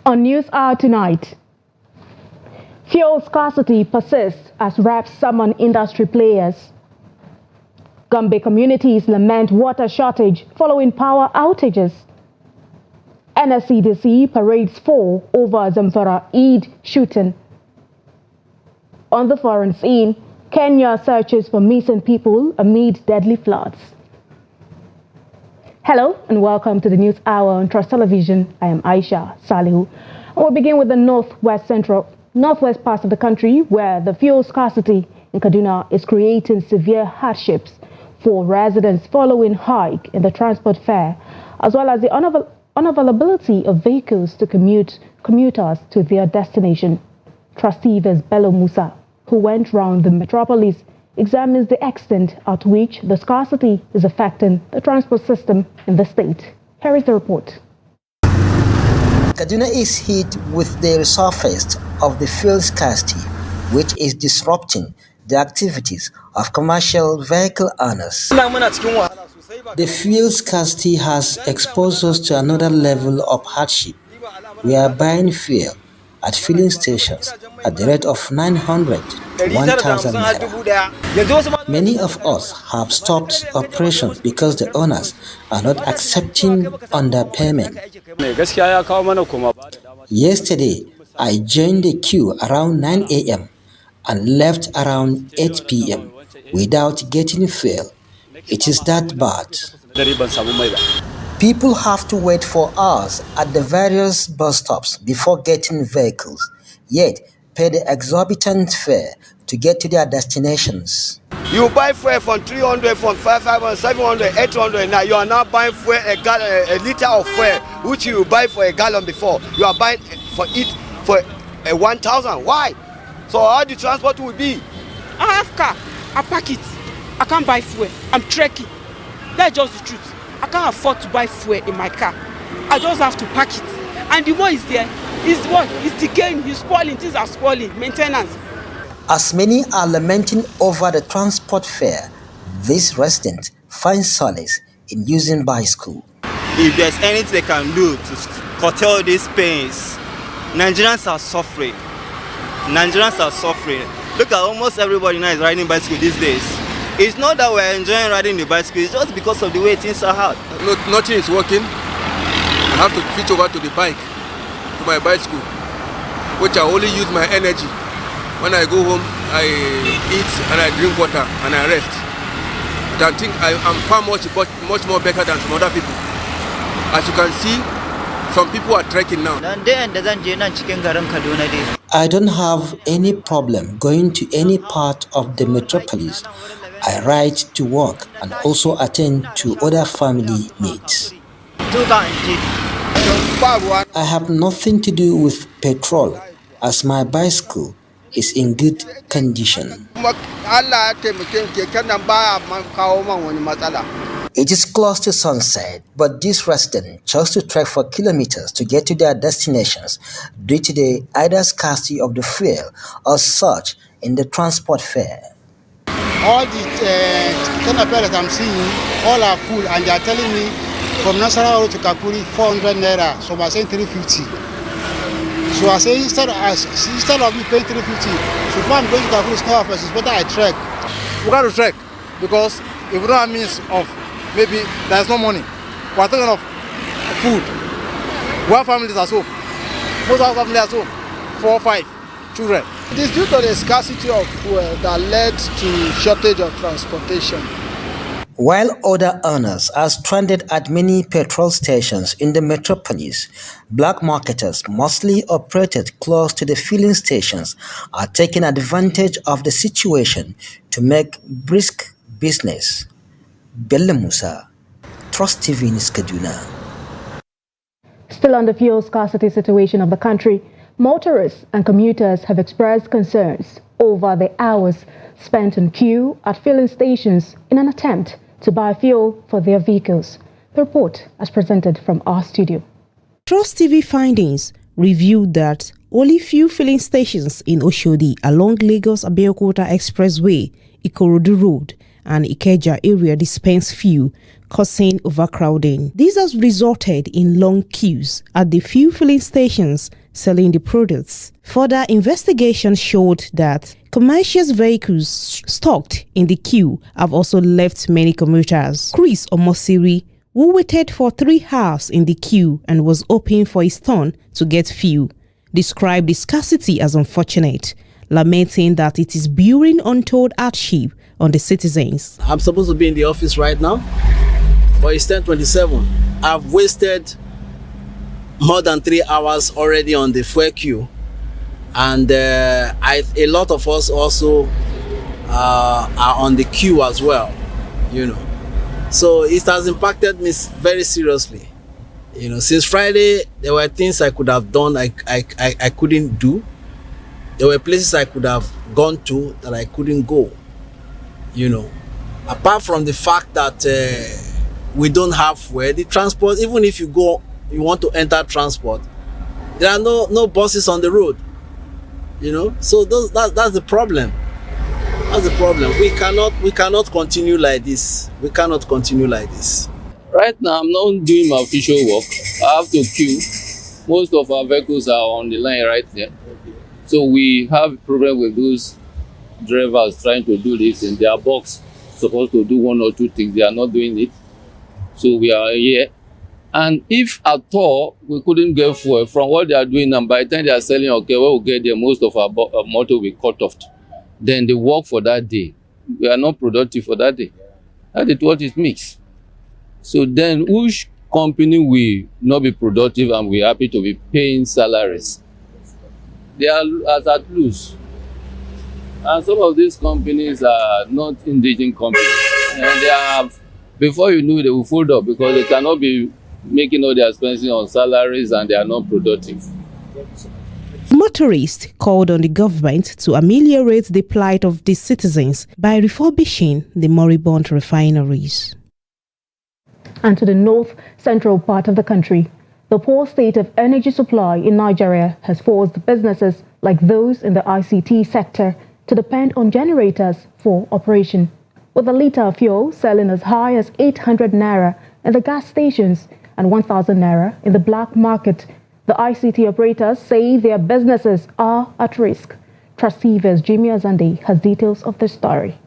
On News Hour tonight, fuel scarcity persists as reps summon industry players. Gombe communities lament water shortage following power outages. NSCDC parades fall over Zamfara Eid shooting. On the foreign scene, Kenya searches for missing people amid deadly floods. Hello and welcome to the News Hour on Trust Television. I am Aisha Salihu. And we'll begin with the northwest parts of the country where the fuel scarcity in Kaduna is creating severe hardships for residents following hike in the transport fare, as well as the unavailability of vehicles to commuters to their destination. Trustee Bello Musa, who went round the metropolis, examines the extent at which the scarcity is affecting the transport system in the state. Here is the report. Kaduna is hit with the resurface of the fuel scarcity, which is disrupting the activities of commercial vehicle owners. The fuel scarcity has exposed us to another level of hardship. We are buying fuel at filling stations at the rate of 900 to 1,000 naira. Many of us have stopped operations because the owners are not accepting underpayment. Yesterday, I joined the queue around 9 a.m. and left around 8 p.m. without getting fuel. It is that bad. People have to wait for hours at the various bus stops before getting vehicles, yet pay the exorbitant fare to get to their destinations. You buy fuel from 300, from 500, 700, 800. Now you are now buying fuel, a liter of fuel, which you buy for a gallon before. You are buying for it for 1,000. Why? So how the transport will be? I have car, I pack it. I can't buy fuel. I'm trekking. That's just the truth. I can't afford to buy fuel in my car. I just have to pack it. And the more is there, is what? It's decaying, it's spoiling, things are spoiling, maintenance. As many are lamenting over the transport fare, these residents find solace in using bicycle. If there's anything they can do to curtail these pains, Nigerians are suffering. Nigerians are suffering. Look at almost everybody now is riding bicycle these days. It's not that we're enjoying riding the bicycle, it's just because of the way things are hard. Nothing is working. I have to switch over to the bike, to my bicycle, which I only use my energy. When I go home, I eat and I drink water and I rest. But I think I'm far much more better than some other people. As you can see, some people are trekking now. I don't have any problem going to any part of the metropolis. I ride to work and also attend to other family needs. I have nothing to do with petrol as my bicycle is in good condition. It is close to sunset, but these residents chose to trek for kilometers to get to their destinations due to the either scarcity of the fuel or surge in the transport fare. All the that I'm seeing, all are full, and they are telling me from Nasarawa Road to Kakuri 400 naira. So I saying 350. So I say instead of me paying 350, so if I'm going to Kakuri, it's better I trek. We got to trek because if we don't have means of maybe there's no money, we're talking of food. We have families at home. Most of our families at home, 4 or 5 children. It is due to the scarcity of fuel that led to shortage of transportation. While other owners are stranded at many petrol stations in the metropolis, black marketers, mostly operated close to the filling stations, are taking advantage of the situation to make brisk business. Bello Musa, Trust TV in Kaduna. Still on the fuel scarcity situation of the country, motorists and commuters have expressed concerns over the hours spent in queue at filling stations in an attempt to buy fuel for their vehicles. The report as presented from our studio. Trust TV findings revealed that only few filling stations in Oshodi along Lagos-Abeokuta Expressway, Ikorodu Road and Ikeja area dispense fuel causing overcrowding. This has resulted in long queues at the few filling stations selling the products. Further investigation showed that commercial vehicles stocked in the queue have also left many commuters. Chris Omosiri, who waited for 3 hours in the queue and was hoping for his turn to get fuel, described the scarcity as unfortunate, lamenting that it is bearing untold hardship on the citizens. I'm supposed to be in the office right now, but it's 10:27. I've wasted more than 3 hours already on the fuel queue, and a lot of us also are on the queue as well, So it has impacted me very seriously. Since Friday, there were things I could have done I couldn't do. There were places I could have gone to that I couldn't go. Apart from the fact that we don't have fuel, the transport, even if you want to enter transport, there are no buses on the road. So that's the problem. That's the problem. We cannot continue like this. We cannot continue like this. Right now, I'm not doing my official work. I have to queue. Most of our vehicles are on the line right there. So we have a problem with those drivers trying to do this in their box. Supposed to do 1 or 2 things. They are not doing it. So we are here. And if at all we couldn't get fuel from what they are doing, and by the time they are selling, okay, when we get there, most of our motor will be cut off. Then they work for that day. We are not productive for that day. That is what it makes. So then which company will not be productive and we happy to be paying salaries? They are at lose. And some of these companies are not indigenous companies. And they have, before you know, they will fold up because they cannot be making all their expenses on salaries and they are not productive. Motorists called on the government to ameliorate the plight of the citizens by refurbishing the moribund refineries. And to the north-central part of the country, the poor state of energy supply in Nigeria has forced businesses like those in the ICT sector to depend on generators for operation. With a litre of fuel selling as high as 800 naira in the gas stations and 1,000 naira in the black market, the ICT operators say their businesses are at risk. Trustee Jimmy Azande has details of the story.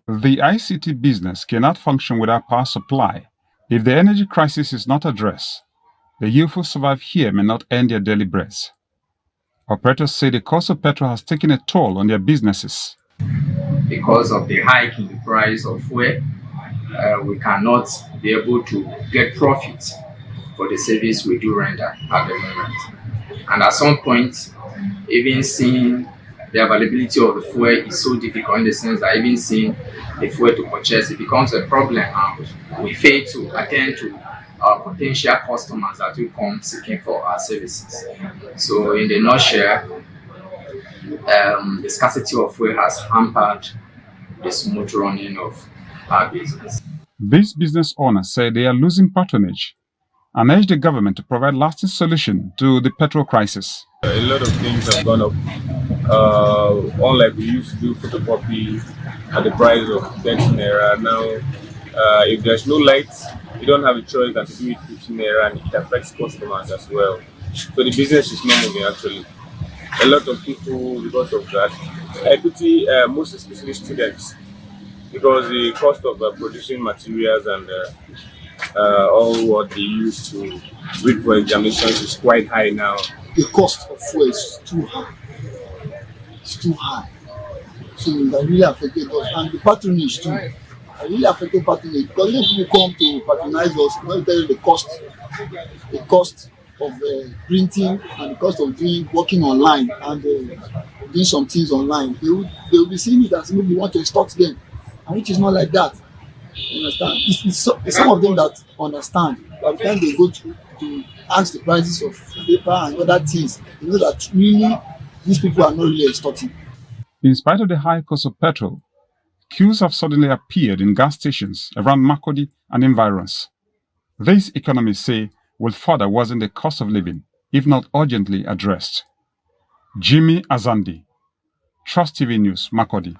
The ICT business cannot function without power supply. If the energy crisis is not addressed, the youth who survive here may not earn their daily bread. Operators say the cost of petrol has taken a toll on their businesses. Because of the hike in the price of fuel, we cannot be able to get profit for the service we do render at the moment. And at some point, even seeing the availability of the fuel is so difficult in the sense that even seeing the fuel to purchase, it becomes a problem, and we fail to attend to our potential customers that will come seeking for our services. So in the nutshell, the scarcity of fuel has hampered the smooth running of our business. These business owners say they are losing patronage and urge the government to provide lasting solution to the petrol crisis. A lot of things have gone up. Unlike we used to do photocopy at the price of 20 naira, now if there's no lights, you don't have a choice than to do it 15 naira, and it affects customers as well. So the business is not moving actually. A lot of people, because of that, I pity most especially students, because the cost of producing materials and all what they use to read for examinations is quite high now. The cost of fuel is too high. It's too high. So that really affected us, and the patronage too. It really affected patronage, because when people come to patronize us, when tell you the cost of printing and the cost of working online and doing some things online, they will be seeing it as maybe you want to extort them, and which is not like that. You understand? It's some of them that understand. By the time they go to ask the prices of paper and other things, you know that really these people are not really extorting. In spite of the high cost of petrol, queues have suddenly appeared in gas stations around Makurdi and environs. These economists say will further worsen the cost of living if not urgently addressed. Jimmy Azandi, Trust TV News, Makurdi.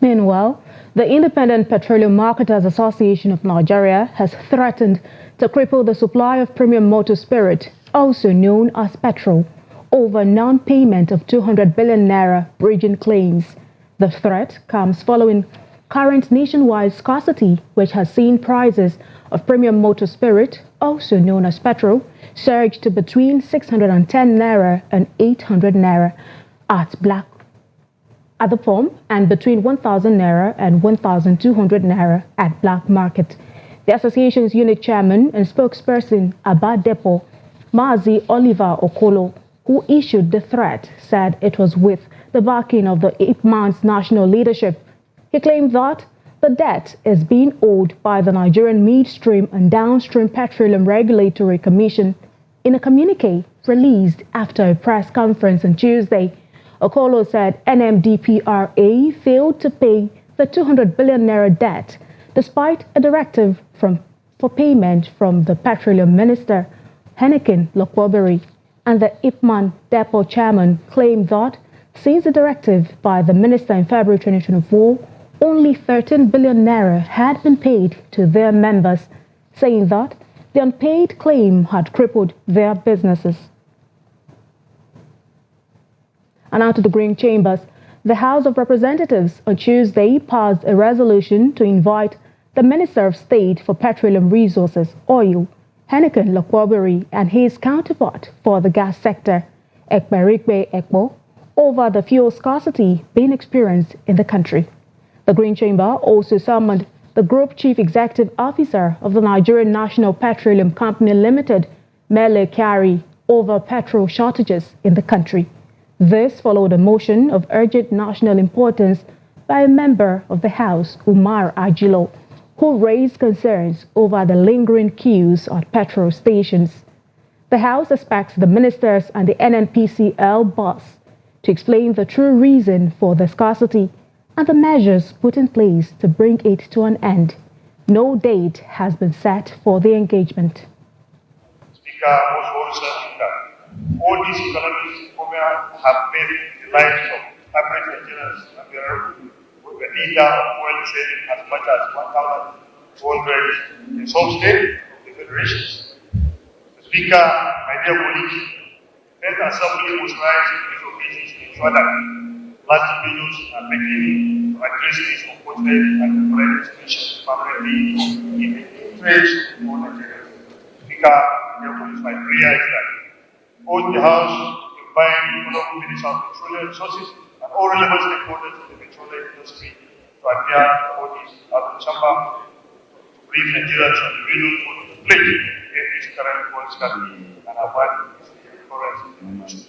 Meanwhile, the Independent Petroleum Marketers Association of Nigeria has threatened to cripple the supply of premium motor spirit, also known as petrol, over non-payment of 200 billion naira bridging claims. The threat comes following current nationwide scarcity, which has seen prices of premium motor spirit, also known as petrol, surge to between 610 naira and 800 naira at the pump and between 1,000 naira and 1,200 naira at black market. The association's unit chairman and spokesperson, Abba Depo, Mazi Oliver Okolo, who issued the threat, said it was with the backing of the IPMAN's national leadership. He claimed that the debt is being owed by the Nigerian Midstream and Downstream Petroleum Regulatory Commission. In a communique released after a press conference on Tuesday, Okolo said NMDPRA failed to pay the 200 billion naira debt despite a directive for payment from the Petroleum Minister, Henneken Lokwoberi, and the IPMAN depot chairman claimed that since the directive by the minister in February 2024, only 13 billion naira had been paid to their members, saying that the unpaid claim had crippled their businesses. And now to the Green Chambers. The House of Representatives on Tuesday passed a resolution to invite the Minister of State for Petroleum Resources, Oil, Henneken Lokwoberi, and his counterpart for the gas sector, Ekperikbe Ekpo, over the fuel scarcity being experienced in the country. The Green Chamber also summoned the Group Chief Executive Officer of the Nigerian National Petroleum Company Limited, Mele Kyari, over petrol shortages in the country. This followed a motion of urgent national importance by a member of the House, Umar Ajilo, who raised concerns over the lingering queues at petrol stations. The House expects the ministers and the NNPCL boss to explain the true reason for the scarcity and the measures put in place to bring it to an end. No date has been set for the engagement. Speaker, all these economic programs have made the lives of average Nigerians unbearable, with the need of fuel saving as much as 1,200 in some states of the federations. Speaker, my dear colleagues, First Assembly was right in this occasion to ensure that lasting measures are taken to address this unfortunate and correct situation permanently in the interest of all Nigerians. Speaker, my dear colleagues, my prayer is that both the House, the combined Minister of Petroleum Resources, and all relevant stakeholders in the petroleum industry to appear before this chamber to brief Nigerians on the real food plate in this current world scarcity and avoid its recurrence in the future.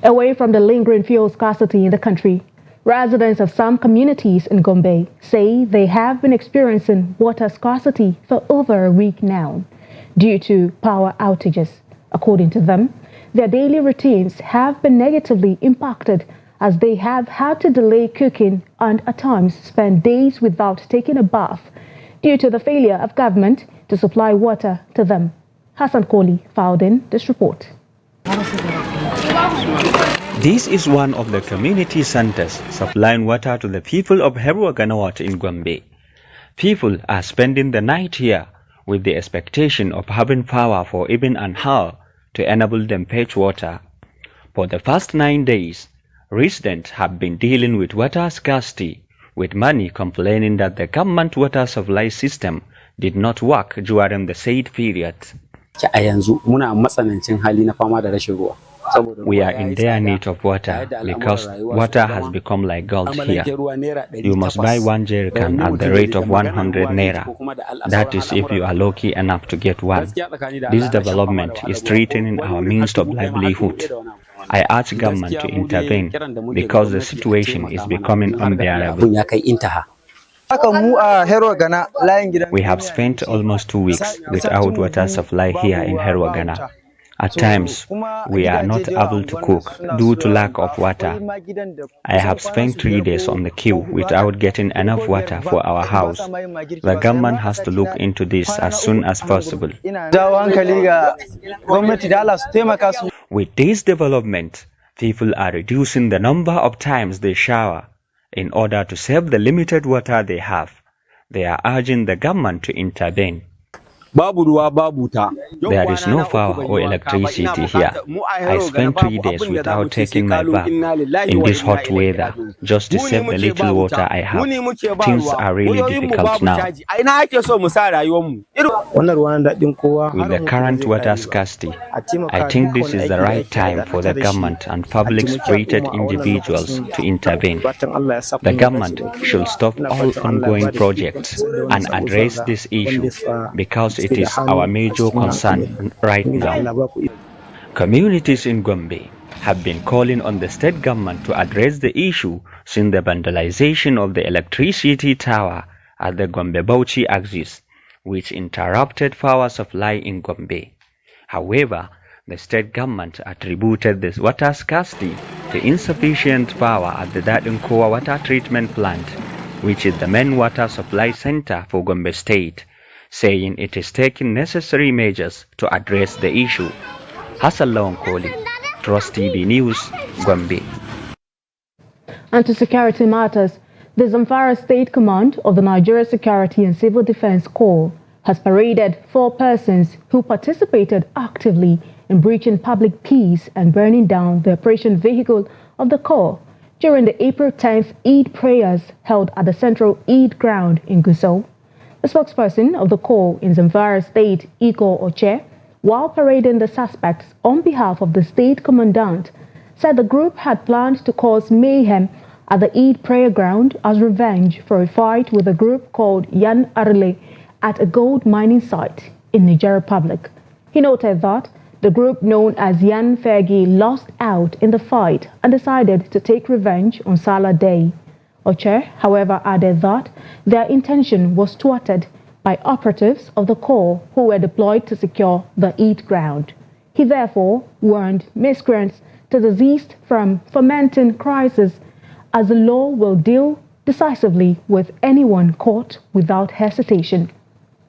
Away from the lingering fuel scarcity in the country, residents of some communities in Gombe say they have been experiencing water scarcity for over a week now due to power outages. According to them, their daily routines have been negatively impacted as they have had to delay cooking and at times spend days without taking a bath due to the failure of government to supply water to them. Hassan Koli filed in this report. This is one of the community centers supplying water to the people of Heruaganawat in Gombe. People are spending the night here with the expectation of having power for even an hour to enable them fetch water. For the past 9 days, residents have been dealing with water scarcity, with many complaining that the government water supply system did not work during the said period. We are in dire need of water because water has become like gold here. You must buy 1 jerrycan at the rate of 100 naira. That is if you are lucky enough to get one. This development is threatening our means of livelihood. I urge government to intervene because the situation is becoming unbearable. We have spent almost 2 weeks without water supply here in Heruagana. At times, we are not able to cook due to lack of water. I have spent 3 days on the queue without getting enough water for our house. The government has to look into this as soon as possible. With this development, People are reducing the number of times they shower in order to save the limited water they have. They are urging the government to intervene. There is no power or electricity here. I spent 3 days without taking my bath in this hot weather just to save the little water I have. Things are really difficult now. With the current water scarcity, I think this is the right time for the government and public-spirited individuals to intervene. The government should stop all ongoing projects and address this issue because it is our major concern right now. Communities in Gombe have been calling on the state government to address the issue since the vandalization of the electricity tower at the Gombe-Bauchi axis, which interrupted power supply in Gombe. However, the state government attributed this water scarcity to insufficient power at the Dadinkowa water treatment plant, which is the main water supply center for Gombe State, saying it is taking necessary measures to address the issue. Hassan Lawan Koli, Trust TV News, Gombe. And to security matters, the Zamfara State Command of the Nigeria Security and Civil Defense Corps has paraded 4 persons who participated actively in breaching public peace and burning down the operation vehicle of the Corps during the April 10th Eid prayers held at the Central Eid Ground in Gusau. The spokesperson of the Corps in Zamfara State, Iko Oche, while parading the suspects on behalf of the state commandant, said the group had planned to cause mayhem at the Eid prayer ground as revenge for a fight with a group called Yan Arle at a gold mining site in Niger Republic. He noted that the group known as Yan Fergie lost out in the fight and decided to take revenge on Salah Day. Oche, however, added that their intention was thwarted by operatives of the Corps who were deployed to secure the Eid ground. He therefore warned miscreants to desist from fomenting crisis, as the law will deal decisively with anyone caught without hesitation.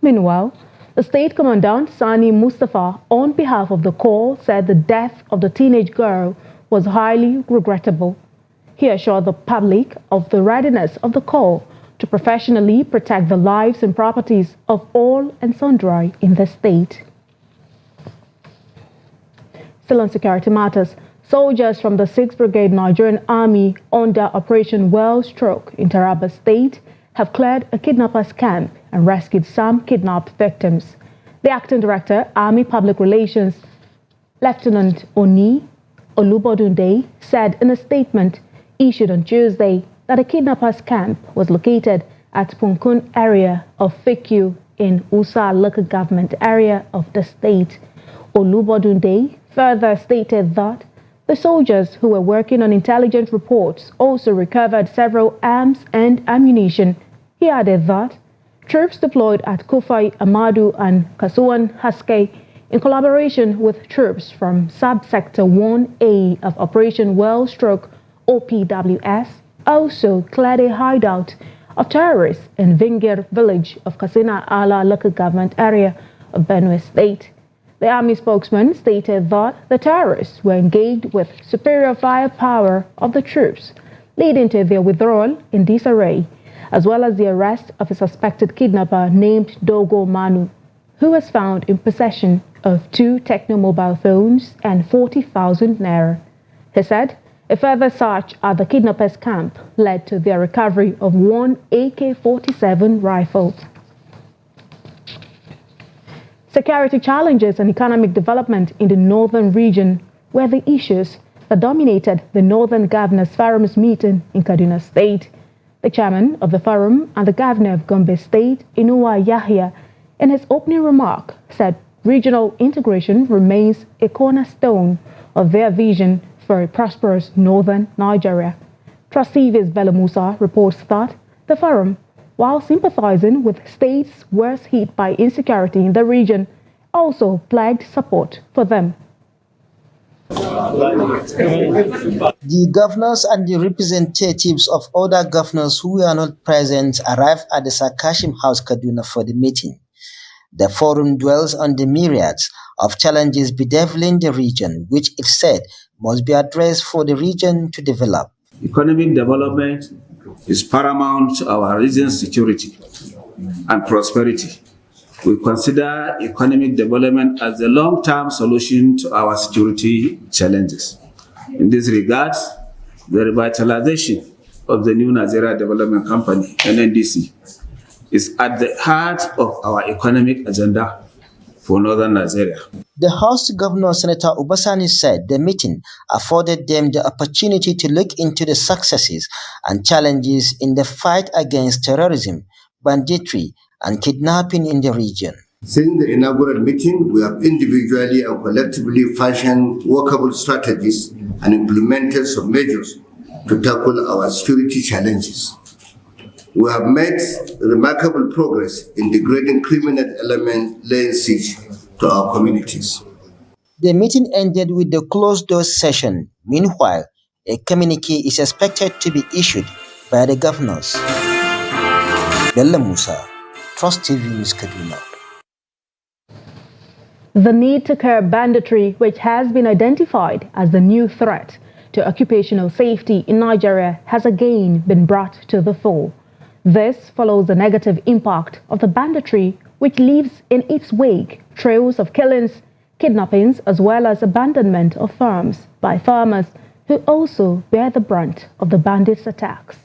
Meanwhile, the state commandant Sani Mustafa, on behalf of the Corps, said the death of the teenage girl was highly regrettable. He assured the public of the readiness of the Corps to professionally protect the lives and properties of all and sundry in the state. Still on security matters, soldiers from the 6th Brigade Nigerian Army under Operation Wellstroke in Taraba State have cleared a kidnappers' camp and rescued some kidnapped victims. The acting director, Army Public Relations, Lieutenant Oni Olubodunde, said in a statement issued on Tuesday that a kidnappers' camp was located at Punkun area of Fikyu in Usa local government area of the state. Olubodunde further stated that the soldiers who were working on intelligence reports also recovered several arms and ammunition. He added that troops deployed at Kufai Amadu and Kasuan Haske, in collaboration with troops from Subsector 1A of Operation Wellstroke OPWS, also cleared a hideout of terrorists in Vingir village of Kasina Ala local government area of Benue State. The Army spokesman stated that the terrorists were engaged with superior firepower of the troops, leading to their withdrawal in disarray, as well as the arrest of a suspected kidnapper named Dogo Manu, who was found in possession of 2 techno-mobile phones and 40,000 naira. He said a further search at the kidnappers' camp led to their recovery of 1 AK-47 rifle. Security challenges and economic development in the northern region were the issues that dominated the Northern Governors Forum's meeting in Kaduna State. The chairman of the forum and the governor of Gombe State, Inuwa Yahya, in his opening remark, said regional integration remains a cornerstone of their vision for a prosperous northern Nigeria. Trasivis Bello Musa reports that the forum, while sympathizing with states worst hit by insecurity in the region, also pledged support for them. The governors and the representatives of other governors who were not present arrived at the Sakashim House, Kaduna for the meeting. The forum dwells on the myriads of challenges bedeviling the region, which it said must be addressed for the region to develop. Economic development is paramount to our region's security and prosperity. We consider economic development as the long-term solution to our security challenges. In this regard, the revitalization of the new Nigeria Development Company, NNDC, is at the heart of our economic agenda for northern Nigeria. The host governor, Senator Obasani, said the meeting afforded them the opportunity to look into the successes and challenges in the fight against terrorism, banditry, and kidnapping in the region. Since the inaugural meeting, we have individually and collectively fashioned workable strategies and implemented some measures to tackle our security challenges. We have made remarkable progress in degrading criminal elements laying siege to our communities. The meeting ended with the closed-door session. Meanwhile, a communique is expected to be issued by the governors. Bello Musa, Trust TV News, Kaduna. The need to curb banditry, which has been identified as the new threat to occupational safety in Nigeria, has again been brought to the fore. This follows the negative impact of the banditry, which leaves in its wake trails of killings, kidnappings, as well as abandonment of farms by farmers who also bear the brunt of the bandits' attacks.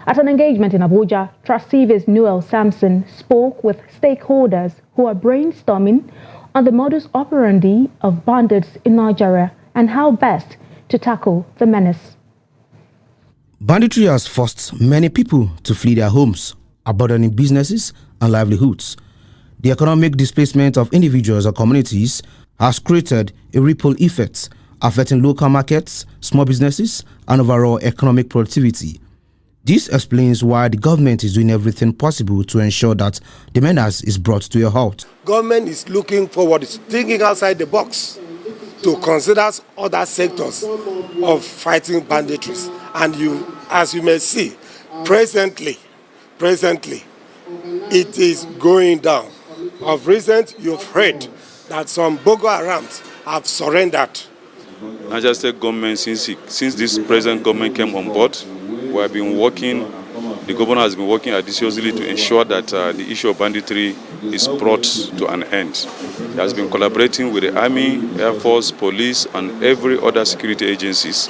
At an engagement in Abuja, Trust TV's Noel Sampson spoke with stakeholders who are brainstorming on the modus operandi of bandits in Nigeria and how best to tackle the menace. Banditry has forced many people to flee their homes, abandoning businesses and livelihoods. The economic displacement of individuals or communities has created a ripple effect, affecting local markets, small businesses, and overall economic productivity. This explains why the government is doing everything possible to ensure that the menace is brought to a halt. Government is looking forward, is thinking outside the box to consider other sectors of fighting banditries. And as you may see, presently, it is going down. Of recent, you've heard that some Boko Harams have surrendered. Niger State government, since this present government came on board, we have been working, the governor has been working assiduously to ensure that the issue of banditry is brought to an end. He has been collaborating with the Army, Air Force, Police, and every other security agencies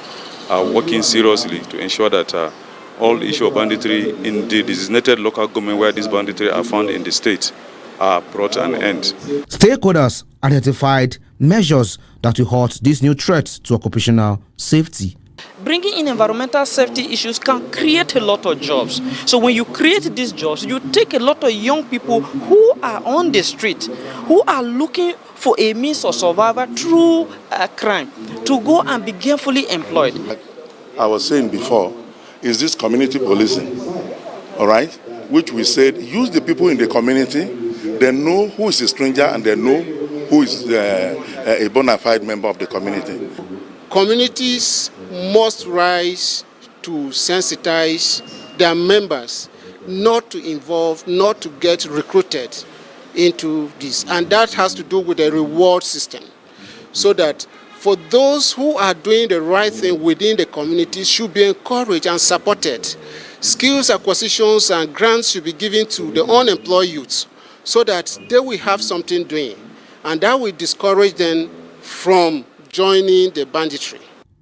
are working seriously to ensure that all issue of banditry in the designated local government where these banditry are found in the state are brought to an end. Stakeholders identified measures that will halt this new threat to occupational safety. Bringing in environmental safety issues can create a lot of jobs. So when you create these jobs, you take a lot of young people who are on the street, who are looking for a means of survival through crime, to go and be gainfully employed. I was saying before, is this community policing, all right? Which we said, use the people in the community, they know who is a stranger and they know who is a bona fide member of the community. Communities must rise to sensitize their members not to involve, not to get recruited into this. And that has to do with the reward system. So that for those who are doing the right thing within the community should be encouraged and supported. Skills acquisitions and grants should be given to the unemployed youths so that they will have something doing. And that will discourage them from joining the banditry.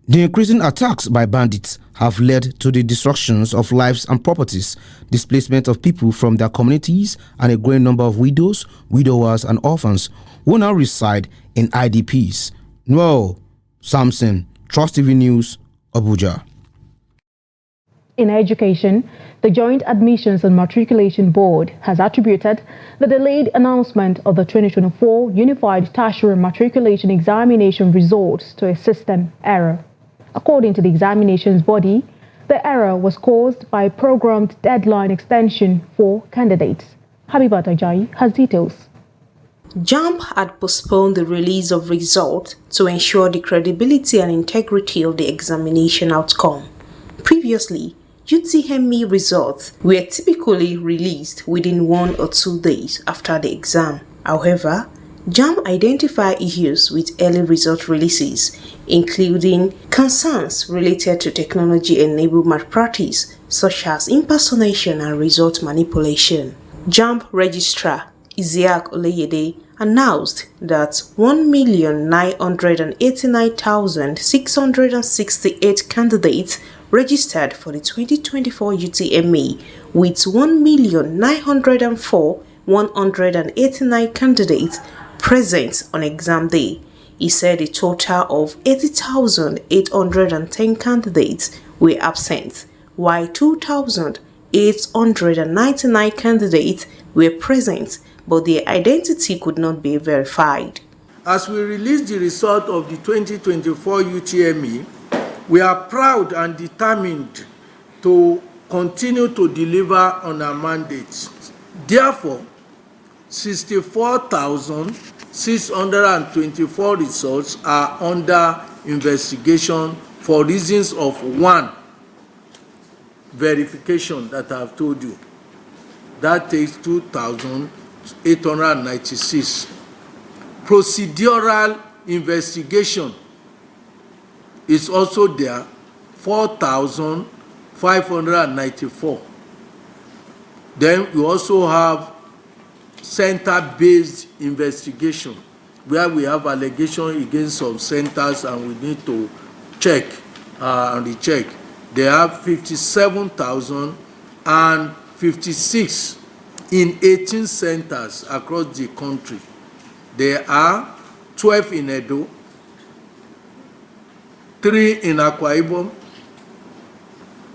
The increasing attacks by bandits have led to the destructions of lives and properties, displacement of people from their communities, and a growing number of widows, widowers, and orphans who now reside in IDPs. Noel Sampson, Trust TV News, Abuja. In education, the Joint Admissions and Matriculation Board has attributed the delayed announcement of the 2024 Unified Tertiary Matriculation Examination results to a system error. According to the examinations body, the error was caused by a programmed deadline extension for candidates. Habibat Ajayi has details. JAMB had postponed the release of results to ensure the credibility and integrity of the examination outcome. Previously, UTME results were typically released within 1 or 2 days after the exam. However, JAMB identified issues with early result releases, including concerns related to technology-enabled malpractice, such as impersonation and result manipulation. JAMB Registrar Isiaq Oleyede announced that 1,989,668 candidates registered for the 2024 UTME, with 1,904,189 candidates present on exam day. He said a total of 80,810 candidates were absent, while 2,899 candidates were present, but their identity could not be verified. As we release the result of the 2024 UTME, we are proud and determined to continue to deliver on our mandates. Therefore, 64,624 results are under investigation for reasons of one, verification that I have told you. That takes 2,896. Procedural investigation is also there, 4,594. Then we also have center-based investigation, where we have allegations against some centers and we need to check and recheck. They have 57,056 in 18 centers across the country. There are 12 in Edo, 3 in Akwa Ibom,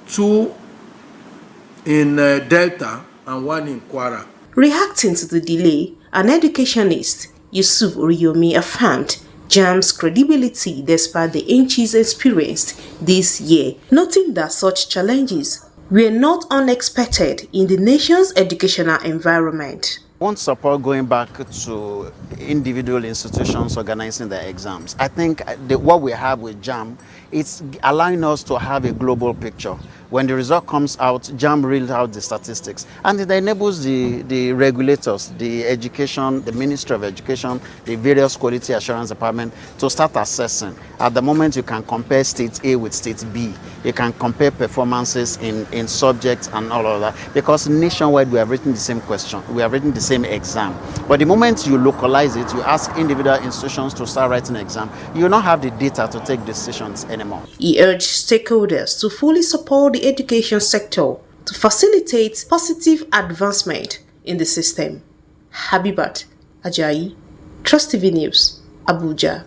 2 in Delta, and 1 in Kwara. Reacting to the delay, an educationist, Yusuf Oriyomi, affirmed JAMB's credibility despite the inches experienced this year, noting that such challenges were not unexpected in the nation's educational environment. I want support going back to individual institutions organizing their exams. I think what we have with JAMB, it's allowing us to have a global picture. When the result comes out, JAMB reads out the statistics, and it enables the regulators, the education, the Ministry of Education, the various quality assurance department to start assessing. At the moment, you can compare state A with state B. You can compare performances in subjects and all of that, because nationwide we have written the same question, we have written the same exam. But the moment you localize it, you ask individual institutions to start writing an exam, you will not have the data to take decisions anymore. He urged stakeholders to fully support the education sector to facilitate positive advancement in the system. Habibat Ajayi, Trust TV News, Abuja.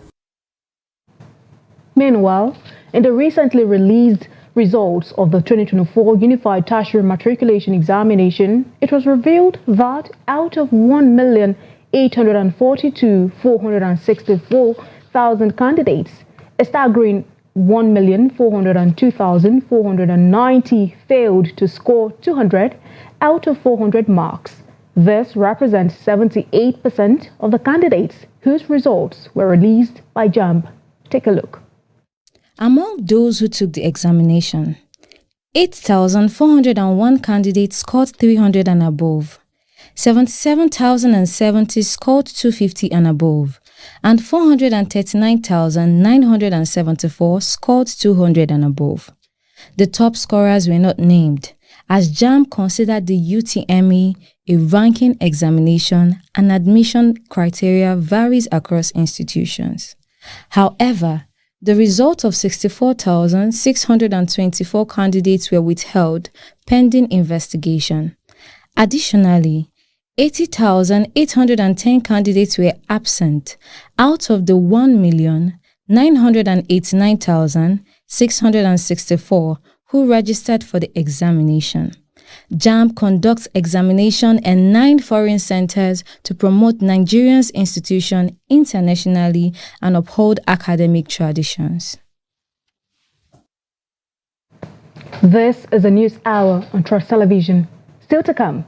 Meanwhile, in the recently released results of the 2024 Unified Tertiary Matriculation Examination, it was revealed that out of 1,842,464,000 candidates, a staggering 1,402,490 failed to score 200 out of 400 marks. This represents 78% of the candidates whose results were released by JAMB. Take a look. Among those who took the examination, 8,401 candidates scored 300 and above, 77,070 scored 250 and above, and 439,974 scored 200 and above. The top scorers were not named, as JAMB considered the UTME a ranking examination and admission criteria varies across institutions. However, the result of 64,624 candidates were withheld pending investigation. Additionally, 80,810 candidates were absent out of the 1,989,664 who registered for the examination. JAMB conducts examination in 9 foreign centers to promote Nigeria's institution internationally and uphold academic traditions. This is a news hour on Trust Television. Still to come.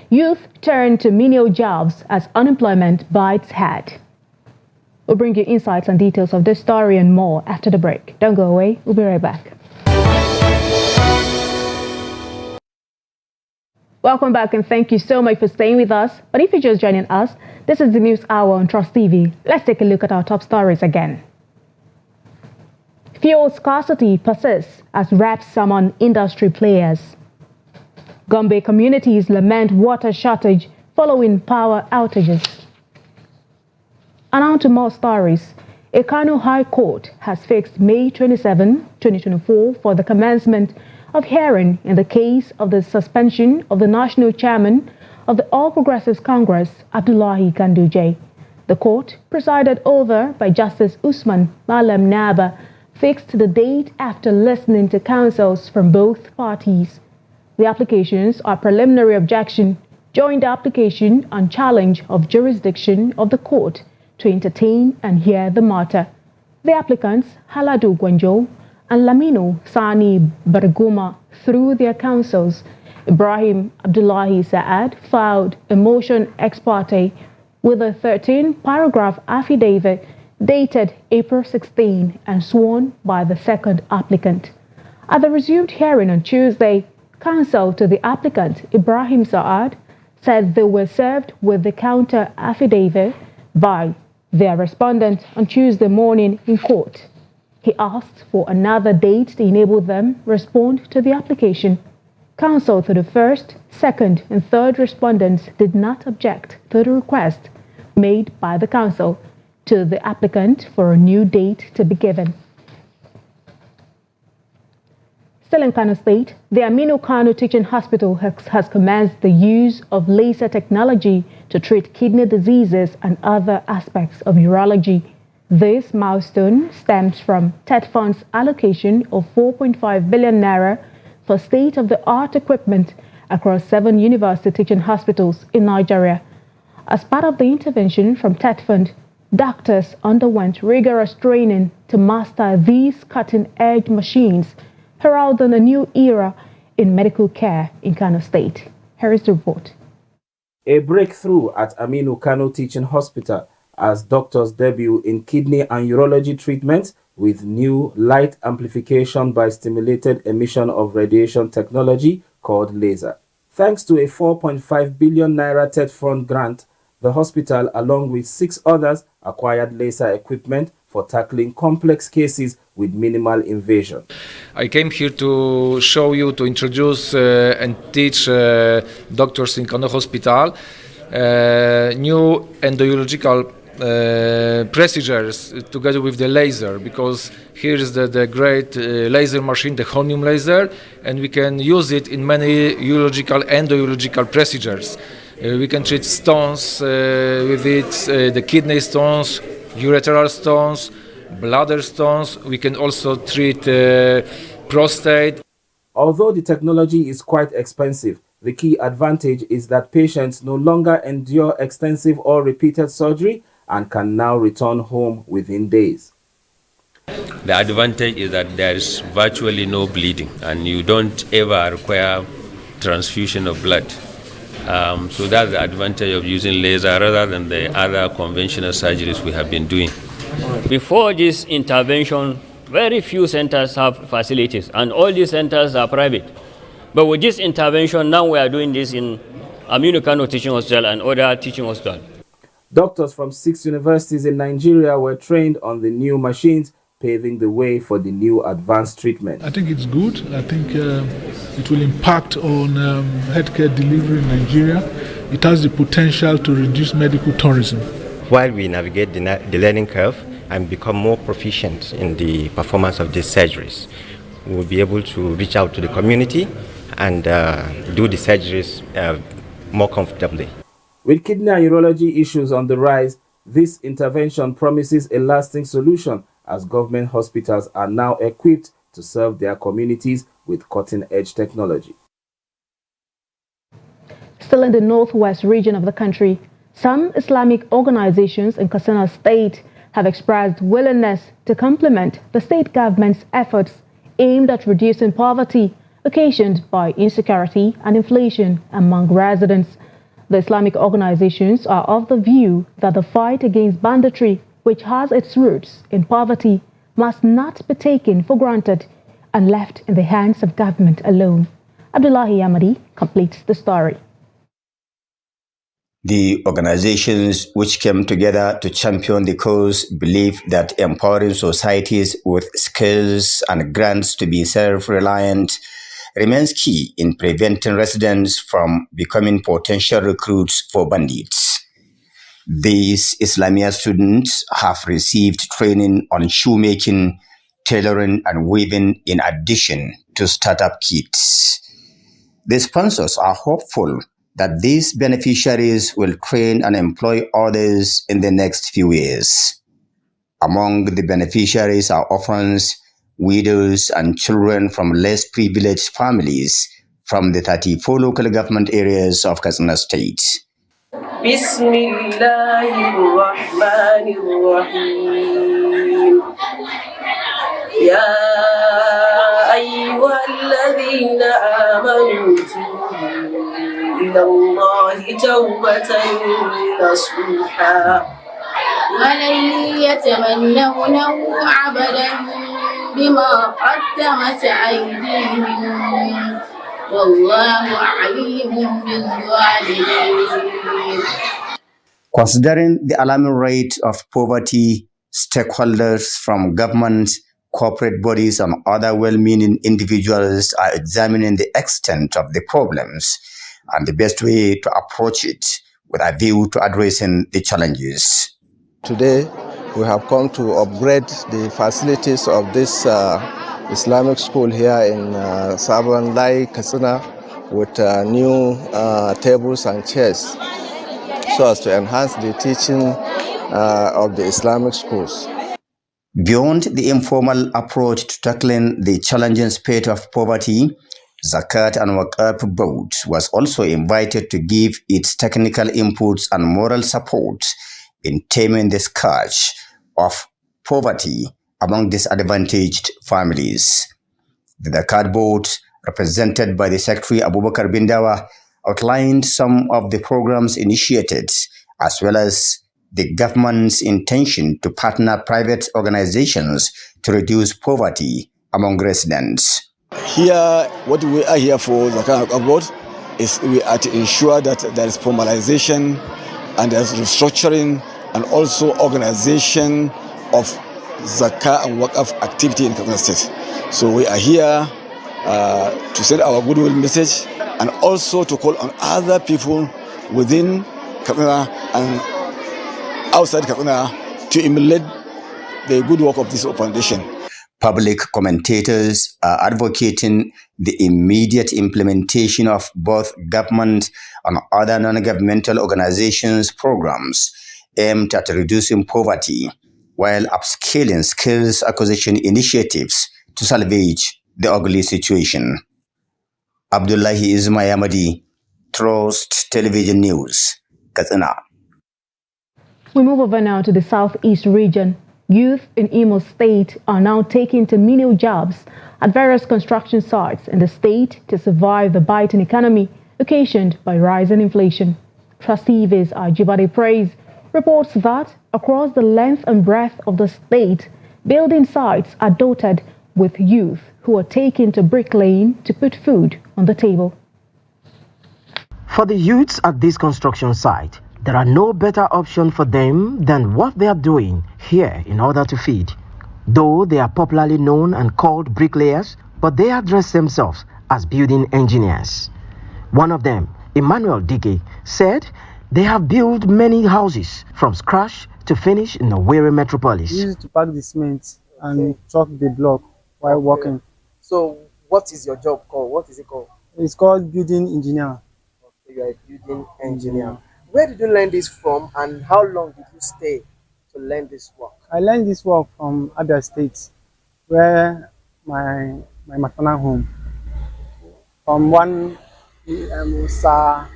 Youth turn to menial jobs as unemployment bites head. We'll bring you insights and details of this story and more after the break. Don't go away. We'll be right back. Welcome back and thank you so much for staying with us. But if you're just joining us, this is the News Hour on Trust TV. Let's take a look at our top stories again. Fuel scarcity persists as reps summon industry players. Gombe communities lament water shortage following power outages. And on to more stories. A Kano High Court has fixed May 27, 2024 for the commencement of hearing in the case of the suspension of the national chairman of the All Progressives Congress, Abdullahi Ganduje. The court, presided over by Justice Usman Malam Naba, fixed the date after listening to counsels from both parties. The applications are preliminary objection, joint application and challenge of jurisdiction of the court to entertain and hear the matter. The applicants, Haladu Gwanjo and Lamino Sani Barguma, through their counsels, Ibrahim Abdullahi Saad, filed a motion ex parte with a 13-paragraph affidavit dated April 16 and sworn by the second applicant. At the resumed hearing on Tuesday, counsel to the applicant, Ibrahim Saad, said they were served with the counter affidavit by their respondent on Tuesday morning in court. He asked for another date to enable them respond to the application. Counsel to the first, second, and third respondents did not object to the request made by the counsel to the applicant for a new date to be given. Still in Kano State, the Aminu Kano Teaching Hospital has commenced the use of laser technology to treat kidney diseases and other aspects of urology. This milestone stems from TED Fund's allocation of 4.5 billion naira for state-of-the-art equipment across 7 university teaching hospitals in Nigeria. As part of the intervention from TED Fund, doctors underwent rigorous training to master these cutting-edge machines, heralding a new era in medical care in Kano State. Here is the report. A breakthrough at Aminu Kano Teaching Hospital as doctors debut in kidney and urology treatments with new light amplification by stimulated emission of radiation technology called laser. Thanks to a 4.5 billion naira TED Fund grant, the hospital, along with 6 others, acquired laser equipment for tackling complex cases with minimal invasion. I came here to show you, to introduce and teach doctors in Kano Hospital new endourological procedures together with the laser, because here is the great laser machine, the Holmium laser, and we can use it in many urological, endourological procedures. We can treat stones with it, the kidney stones, ureteral stones, bladder stones. We can also treat prostate. Although the technology is quite expensive, the key advantage is that patients no longer endure extensive or repeated surgery and can now return home within days. The advantage is that there is virtually no bleeding and you don't ever require transfusion of blood. So that's the advantage of using laser rather than the other conventional surgeries we have been doing. Before this intervention, very few centers have facilities and all these centers are private. But with this intervention, now we are doing this in Aminu Kano Teaching Hospital and other teaching hospitals. Doctors from 6 universities in Nigeria were trained on the new machines, paving the way for the new advanced treatment. I think it's good. I think it will impact on healthcare delivery in Nigeria. It has the potential to reduce medical tourism. While we navigate the learning curve and become more proficient in the performance of these surgeries, we will be able to reach out to the community and do the surgeries more comfortably. With kidney and urology issues on the rise, this intervention promises a lasting solution as government hospitals are now equipped to serve their communities with cutting-edge technology. Still in the northwest region of the country, some Islamic organizations in Katsina State have expressed willingness to complement the state government's efforts aimed at reducing poverty occasioned by insecurity and inflation among residents. The Islamic organizations are of the view that the fight against banditry, which has its roots in poverty, must not be taken for granted and left in the hands of government alone. Abdullahi Yamadi completes the story. The organizations which came together to champion the cause believe that empowering societies with skills and grants to be self-reliant remains key in preventing residents from becoming potential recruits for bandits. These Islamia students have received training on shoemaking, tailoring, and weaving in addition to startup kits. The sponsors are hopeful that these beneficiaries will train and employ others in the next few years. Among the beneficiaries are orphans, widows, and children from less privileged families from the 34 local government areas of Katsina State. Bismillahirrahmanirrahim. Ya ayyuhalladhina amanu ila Allahi tawbatan nasuha. ولن يتمنونه أبدا بما قدمت أيديهم والله عليم بالظالمين. Considering the alarming rate of poverty, stakeholders from governments, corporate bodies, and other well-meaning individuals are examining the extent of the problems and the best way to approach it with a view to addressing the challenges. Today, we have come to upgrade the facilities of this Islamic school here in Sabon Lai, Katsina, with new tables and chairs, so as to enhance the teaching of the Islamic schools. Beyond the informal approach to tackling the challenging spate of poverty, Zakat and Waqf Board was also invited to give its technical inputs and moral support in taming the scourge of poverty among disadvantaged families. The Zakat Board, represented by the Secretary Abubakar Bindawa, outlined some of the programs initiated, as well as the government's intention to partner private organizations to reduce poverty among residents. Here, what we are here for, the Zakat Board, is we are to ensure that there is formalization and there is restructuring and also organization of Zakah and Waqf activity in Katsina State. So we are here to send our goodwill message and also to call on other people within Katsina and outside Katsina to emulate the good work of this foundation. Public commentators are advocating the immediate implementation of both government and other non-governmental organizations' programs aimed at reducing poverty, while upscaling skills acquisition initiatives to salvage the ugly situation. Abdullahi Ismayamadi, Trust Television News, Katsina. We move over now to the southeast region. Youth in Imo State are now taking to menial jobs at various construction sites in the state to survive the biting economy occasioned by rising inflation. Trustee Viz Ajibade Praise reports that across the length and breadth of the state, building sites are dotted with youth who are taken to bricklaying to put food on the table. For the youths at this construction site, there are no better option for them than what they are doing here in order to feed. Though they are popularly known and called bricklayers, but they address themselves as building engineers. One of them, Emmanuel Dike, said they have built many houses from scratch to finish in the Owerri metropolis. We used to pack the cement and chalk the block while working. So what is your job called? What is it called? It's called building engineer. Okay, you are a building engineer. Where did you learn this from and how long did you stay to learn this work? I learned this work from Abia State, where my maternal home. From one Musa.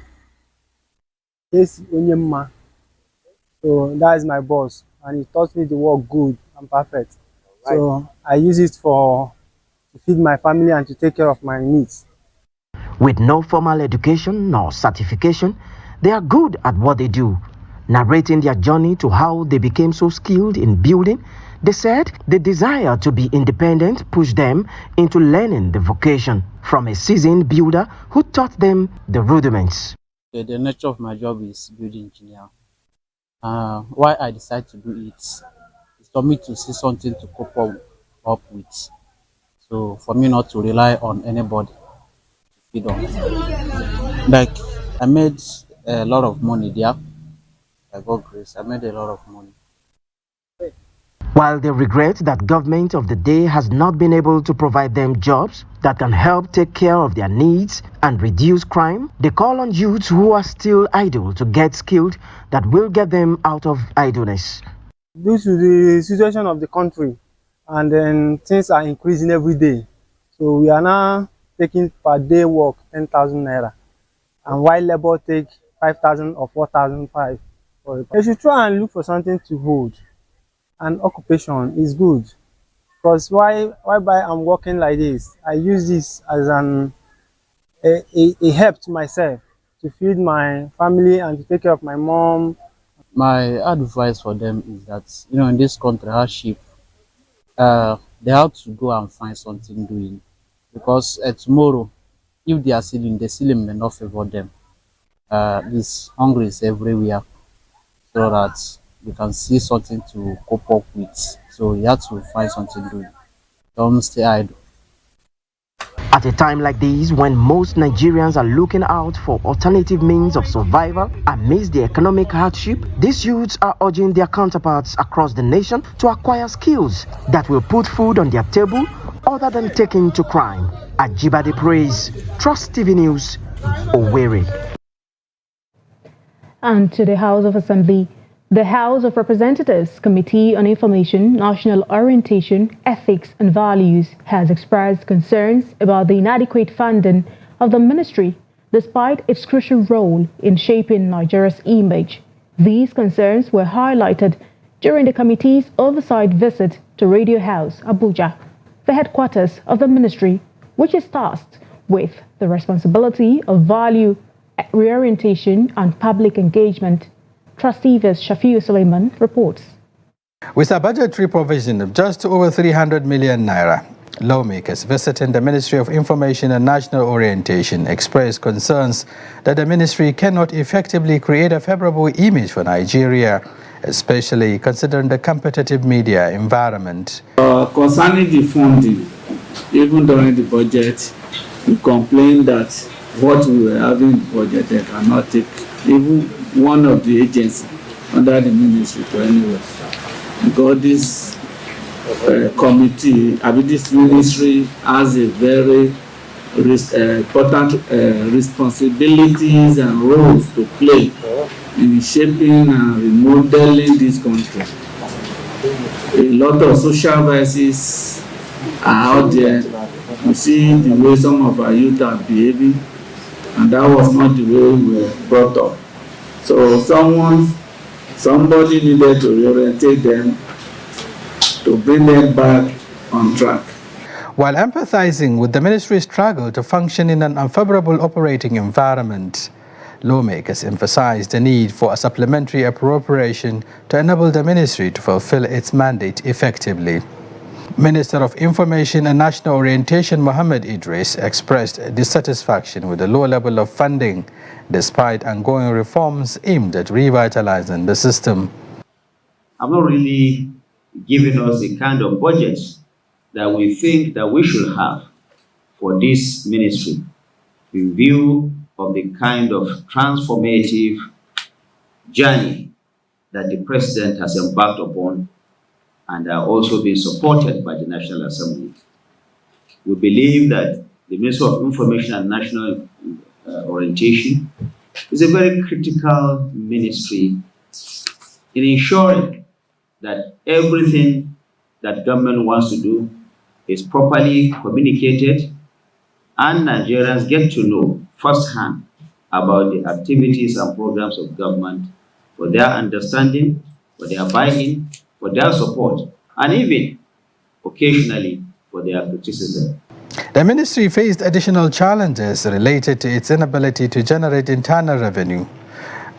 So that is my boss, and he taught me the work good and perfect. Right. So I use it to feed my family and to take care of my needs. With no formal education nor certification, they are good at what they do. Narrating their journey to how they became so skilled in building, they said the desire to be independent pushed them into learning the vocation from a seasoned builder who taught them the rudiments. The nature of my job is building engineer. Why I decided to do it is for me to see something to cope up with. So for me not to rely on anybody to feed on. Like I made a lot of money there. By God's grace, I made a lot of money. While they regret that government of the day has not been able to provide them jobs that can help take care of their needs and reduce crime, they call on youths who are still idle to get skilled that will get them out of idleness. Due to the situation of the country, and then things are increasing every day, so we are now taking per day work 10,000 naira, and while labor take 5,000 or 4,500. They should try and look for something to hold. And occupation is good, because why I'm working like this, I use this as a help to myself to feed my family and to take care of my mom. My advice for them is that, in this country hardship, they have to go and find something doing, because tomorrow if they are stealing, the stealing may not favor them. This hunger is everywhere, so that you can see something to cope up with. So you have to find something doing. Don't stay idle. At a time like this, when most Nigerians are looking out for alternative means of survival amidst the economic hardship, these youths are urging their counterparts across the nation to acquire skills that will put food on their table other than taking to crime. Ajibade Praise, Trust TV News, Owerri. And to the House of Assembly, the House of Representatives Committee on Information, National Orientation, Ethics and Values has expressed concerns about the inadequate funding of the ministry, despite its crucial role in shaping Nigeria's image. These concerns were highlighted during the committee's oversight visit to Radio House, Abuja, the headquarters of the ministry, which is tasked with the responsibility of value reorientation and public engagement. Trustee Shafiu Suleiman reports. With a budgetary provision of just over 300 million naira, lawmakers visiting the Ministry of Information and National Orientation expressed concerns that the ministry cannot effectively create a favorable image for Nigeria, especially considering the competitive media environment. Concerning the funding, even during the budget, we complained that what we were having budgeted cannot take even one of the agencies under the ministry to anywhere. Because this committee, this ministry has a very important responsibilities and roles to play in shaping and remodeling this country. A lot of social vices are out there. You see the way some of our youth are behaving, and that was not the way we were brought up. So somebody needed to reorientate them, to bring them back on track. While empathizing with the ministry's struggle to function in an unfavorable operating environment, lawmakers emphasized the need for a supplementary appropriation to enable the ministry to fulfill its mandate effectively. Minister of Information and National Orientation Mohammed Idris expressed dissatisfaction with the low level of funding despite ongoing reforms aimed at revitalizing the system. Have not really given us the kind of budget that we think that we should have for this ministry in view of the kind of transformative journey that the president has embarked upon and are also being supported by the National Assembly. We believe that the Ministry of Information and National Orientation is a very critical ministry in ensuring that everything that government wants to do is properly communicated and Nigerians get to know firsthand about the activities and programs of government for their understanding, for their buy-in, for their support, and even occasionally for their criticism. The ministry faced additional challenges related to its inability to generate internal revenue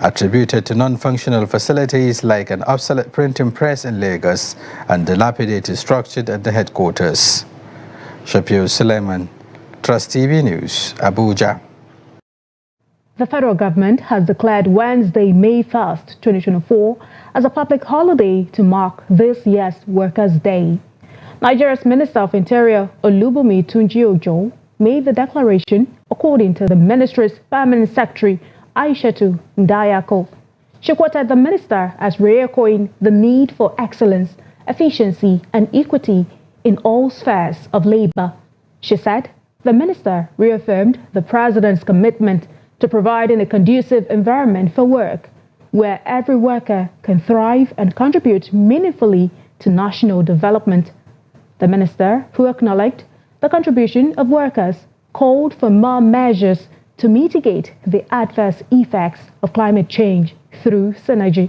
attributed to non-functional facilities like an obsolete printing press in Lagos and dilapidated structure at the headquarters. Shapir Suleiman, Trust TV News, Abuja. The federal government has declared Wednesday, May 1st, 2024, as a public holiday to mark this year's Workers' Day. Nigeria's Minister of Interior, Olubunmi Tunji-Ojo, made the declaration according to the ministry's permanent secretary, Aishatu Ndayako. She quoted the minister as re-echoing the need for excellence, efficiency, and equity in all spheres of labor. She said the minister reaffirmed the president's commitment to providing a conducive environment for work, where every worker can thrive and contribute meaningfully to national development. The minister, who acknowledged the contribution of workers, called for more measures to mitigate the adverse effects of climate change through synergy.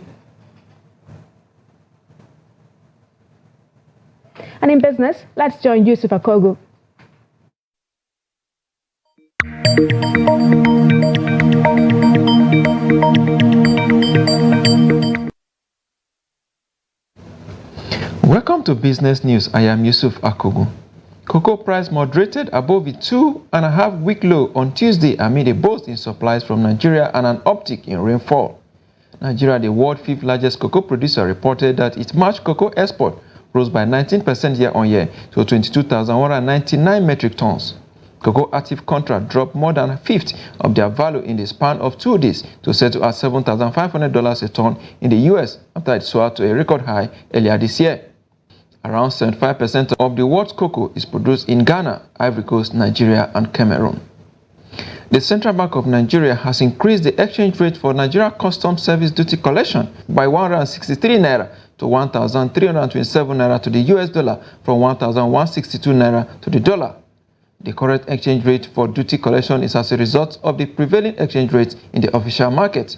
And in business, let's join Yusuf Akogo. Welcome to Business News. I am Yusuf Akogo. Cocoa price moderated above a 2.5-week low on Tuesday amid a boost in supplies from Nigeria and an uptick in rainfall. Nigeria, the world's fifth largest cocoa producer, reported that its March cocoa export rose by 19% year-on-year to 22,199 metric tons. Cocoa active contract dropped more than a fifth of their value in the span of 2 days to settle at $7,500 a ton in the U.S. after it soared to a record high earlier this year. Around 75% of the world's cocoa is produced in Ghana, Ivory Coast, Nigeria, and Cameroon. The Central Bank of Nigeria has increased the exchange rate for Nigeria Customs Service duty collection by 163 naira to 1,327 naira to the US dollar from 1,162 naira to the dollar. The current exchange rate for duty collection is as a result of the prevailing exchange rate in the official market.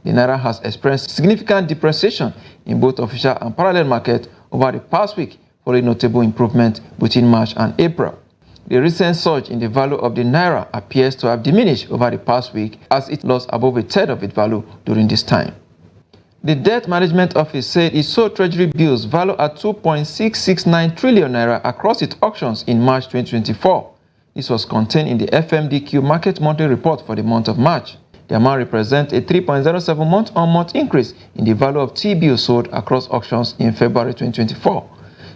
The naira has experienced significant depreciation in both official and parallel markets over the past week, following notable improvement between March and April. The recent surge in the value of the naira appears to have diminished over the past week as it lost above a third of its value during this time. The Debt Management Office said it sold treasury bills valued at 2.669 trillion naira across its auctions in March 2024. This was contained in the FMDQ Market Monthly Report for the month of March. The amount represents a 3.07 month-on-month increase in the value of T-bills sold across auctions in February 2024.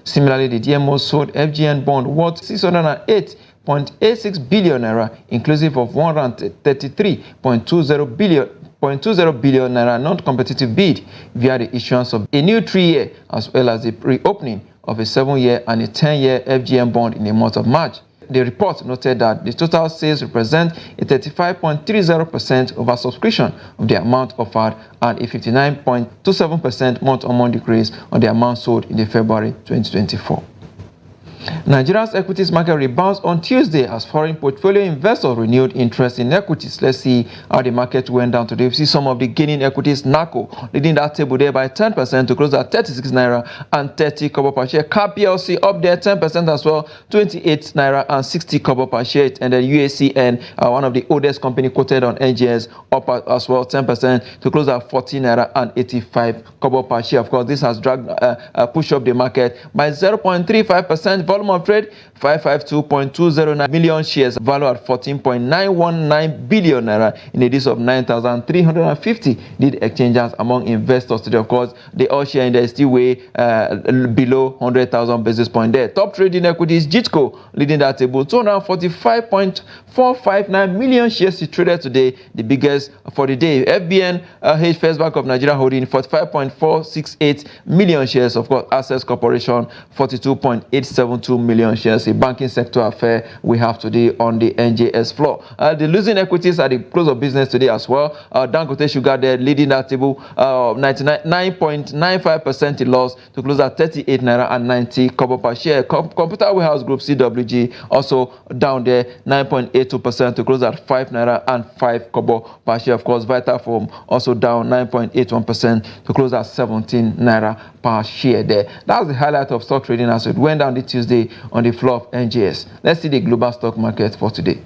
Similarly, the DMO sold FGN bond worth 608.86 billion naira, inclusive of 133.20 billion naira non-competitive bid via the issuance of a new 3-year as well as the reopening of a 7-year and a 10-year FGN bond in the month of March. The report noted that the total sales represent a 35.30% oversubscription of the amount offered and a 59.27% month-on-month decrease on the amount sold in the February 2024. Nigeria's equities market rebounds on Tuesday as foreign portfolio investors renewed interest in equities. Let's see how the market went down today. We see some of the gaining equities. NACO leading that table there by 10% to close at 36 naira and 30 kobo per share. CAP PLC up there 10% as well, 28 naira and 60 kobo per share. And then UACN, one of the oldest company quoted on NGS, up as well 10% to close at 14 naira and 85 kobo per share. Of course, this has dragged push up the market by 0.35%. Volume of trade 552.209 million shares, value at 14.919 billion naira in a days of 9,350 lead exchanges among investors today. Of course, the all share index still way below 100,000 basis point there. Top trading equities, JITCO leading that table, 245.459 million shares traded today, the biggest for the day. FBN First Bank of Nigeria holding 45.468 million shares. Of course, Access Corporation 42.872 million shares. A banking sector affair we have today on the NJS floor. The losing equities at the close of business today as well. Dangote Sugar there leading that table, 99.95% in loss to close at 38 naira and 90 kobo per share. Computer Warehouse Group CWG also down there 9.82% to close at 5 naira and 5 kobo per share. Of course, Vitafoam also down 9.81% to close at 17 naira per share there. That's the highlight of stock trading as it went down this Tuesday on the floor of NGS. Let's see the global stock market for today.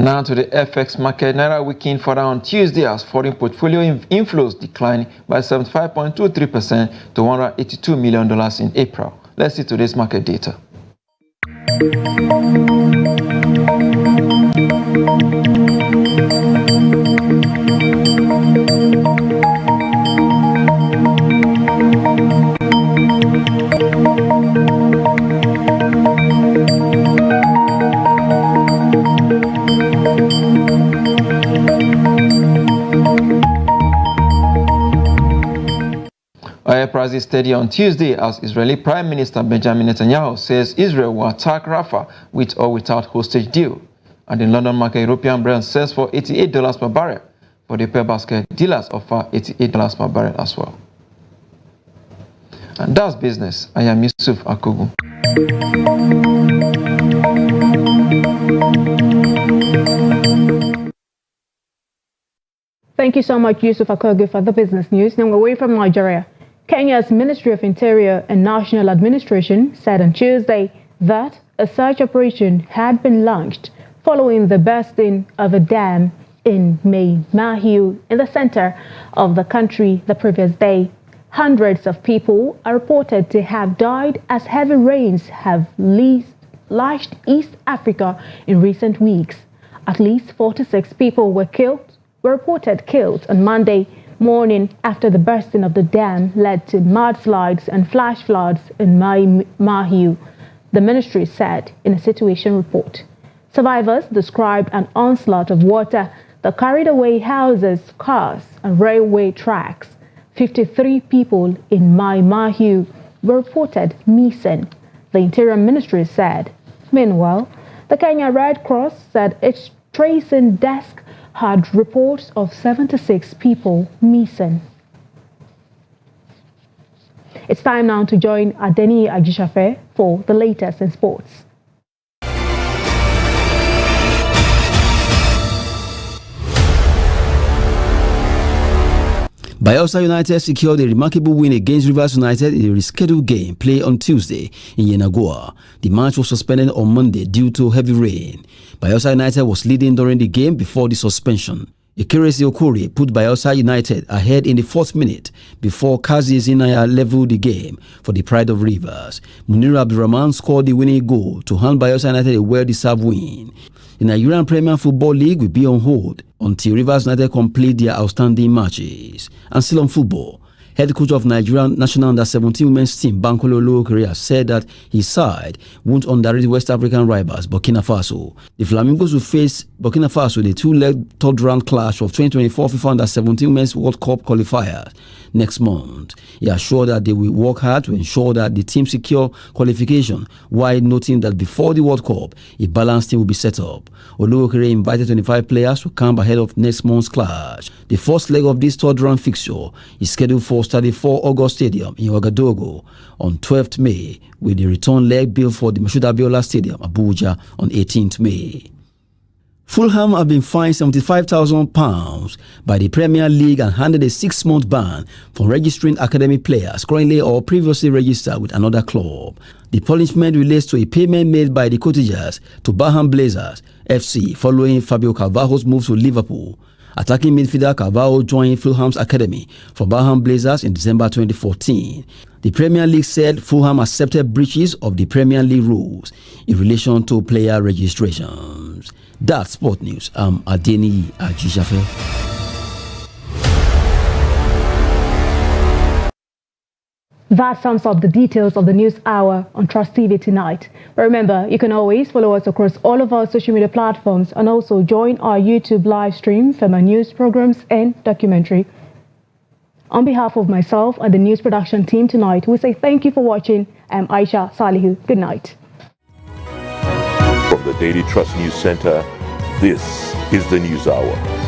Now to the FX market. Naira weakened further on Tuesday as foreign portfolio inflows declined by 75.23% to $182 million in April. Let's see today's market data. Oil prices steady on Tuesday as Israeli Prime Minister Benjamin Netanyahu says Israel will attack Rafah with or without hostage deal. And in London market, European Brent sells for $88 per barrel. For the pearl basket, dealers offer $88 per barrel as well. And that's business. I am Yusuf Akogu. Thank you so much, Yusuf Akogu, for the business news. Now, away from Nigeria. Kenya's Ministry of Interior and National Administration said on Tuesday that a search operation had been launched following the bursting of a dam in Mai Mahiu in the center of the country the previous day. Hundreds of people are reported to have died as heavy rains have lashed East Africa in recent weeks. At least 46 people were reported killed on Monday morning after the bursting of the dam led to mudslides and flash floods in Mai Mahiu, the ministry said in a situation report. Survivors described an onslaught of water that carried away houses, cars, and railway tracks. 53 people in Mai Mahiu were reported missing, the Interior Ministry said. Meanwhile, the Kenya Red Cross said its tracing desk had reports of 76 people missing. It's time now to join Adeni Ajishafe for the latest in sports. Bayelsa United secured a remarkable win against Rivers United in a rescheduled game played on Tuesday in Yenagoa. The match was suspended on Monday due to heavy rain. Bayelsa United was leading during the game before the suspension. Ekeresi Okori put Bayelsa United ahead in the 4th minute before Kazi Zinaya leveled the game for the Pride of Rivers. Munir Abdurrahman scored the winning goal to hand Bayelsa United a well-deserved win. The Nigerian Premier Football League will be on hold until Rivers United complete their outstanding matches. And still on football, head coach of Nigerian National Under-17 women's team, Bankole Oluokere, said that his side won't underrate West African rivals Burkina Faso. The Flamingos will face Burkina Faso in the two-leg third-round clash of 2024 FIFA Under-17 Women's World Cup qualifiers next month. He assured that they will work hard to ensure that the team secure qualification, while noting that before the World Cup, a balanced team will be set up. Oluokere invited 25 players to camp ahead of next month's clash. The first leg of this third-round fixture is scheduled for 34 August Stadium in Ouagadougou on 12th May, with the return leg billed for the Mashood Abiola Stadium, Abuja, on 18th May. Fulham have been fined £75,000 by the Premier League and handed a 6-month ban for registering academy players currently or previously registered with another club. The punishment relates to a payment made by the cottagers to Baham Blazers FC following Fabio Carvalho's move to Liverpool. Attacking midfielder Carvalho joined Fulham's academy for Baham Blazers in December 2014. The Premier League said Fulham accepted breaches of the Premier League rules in relation to player registrations. That's Sport News. I'm Adeni Ajishafe. That sums up the details of the news hour on Trust TV tonight. But remember, you can always follow us across all of our social media platforms and also join our YouTube live stream for my news programs and documentary. On behalf of myself and the news production team tonight, we say thank you for watching. I'm Aisha Salihu. Good night. From the Daily Trust News Center, this is the News Hour.